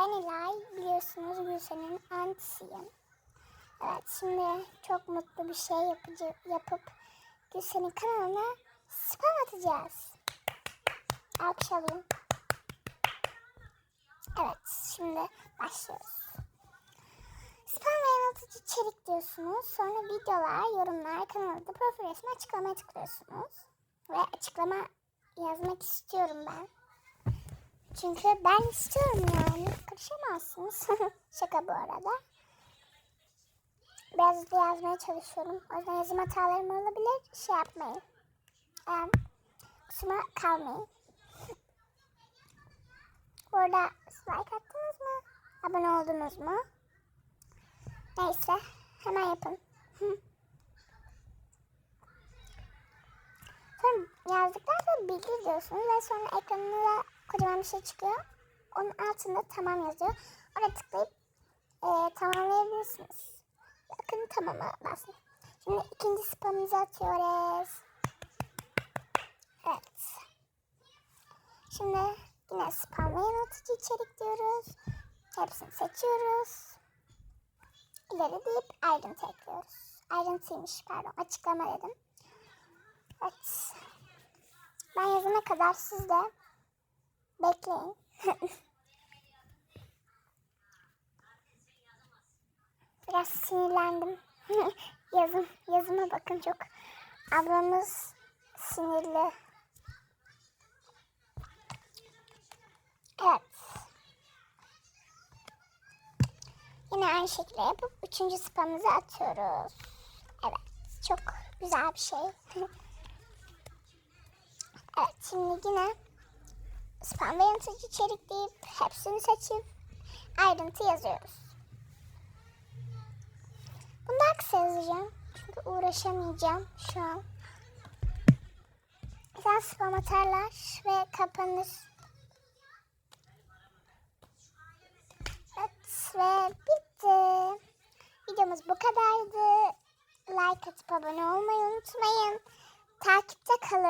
Ben İlay, biliyorsunuz Gülsen'in antisiyim. Evet, şimdi çok mutlu bir şey yapıp Gülsen'in kanalına spam atacağız. Alkış alayım. Evet, şimdi başlıyoruz. Spam ve yanıltıcı içerik diyorsunuz. Sonra videolar, yorumlar, kanalda profil resmi açıklamaya tıklıyorsunuz. Ve açıklama yazmak istiyorum ben. Çünkü ben istiyorum yani. Karışamazsınız. Şaka bu arada. Biraz hızlı yazmaya çalışıyorum. O yüzden yazım hatalarım olabilir. Şey yapmayın. Kusura kalmayın. Bu arada like attınız mı? Abone oldunuz mu? Neyse. Hemen yapın. Sonra yazdıktan sonra bildir diyorsunuz ve sonra ekranına kocaman bir şey çıkıyor. Onun altında tamam yazıyor. Oraya tıklayıp tamamlayabilirsiniz. Bakın tamama basın. Şimdi ikinci spamımızı atıyoruz. Evet. Şimdi yine spam ve yanıltıcı içerik diyoruz. Hepsini seçiyoruz. İleri deyip ayrıntı ekliyoruz. Ayrıntıymış pardon, açıklama dedim. Evet. Ben yazana kadar siz de bekleyin. Biraz sinirlendim. Yazıma bakın, çok ablamız sinirli. Evet. Yine aynı şekilde yapıp üçüncü spamımızı atıyoruz. Evet. Çok güzel bir şey. Evet. Şimdi yine spam ve yanıltıcı içerik deyip hepsini seçip ayrıntı yazıyoruz. Bunu daha kısa yazacağım. Çünkü uğraşamayacağım şu an. Güzel spam atarlar ve kapanır. Evet ve bitti. Videomuz bu kadardı. Like atıp abone olmayı unutmayın. Takipte kalın.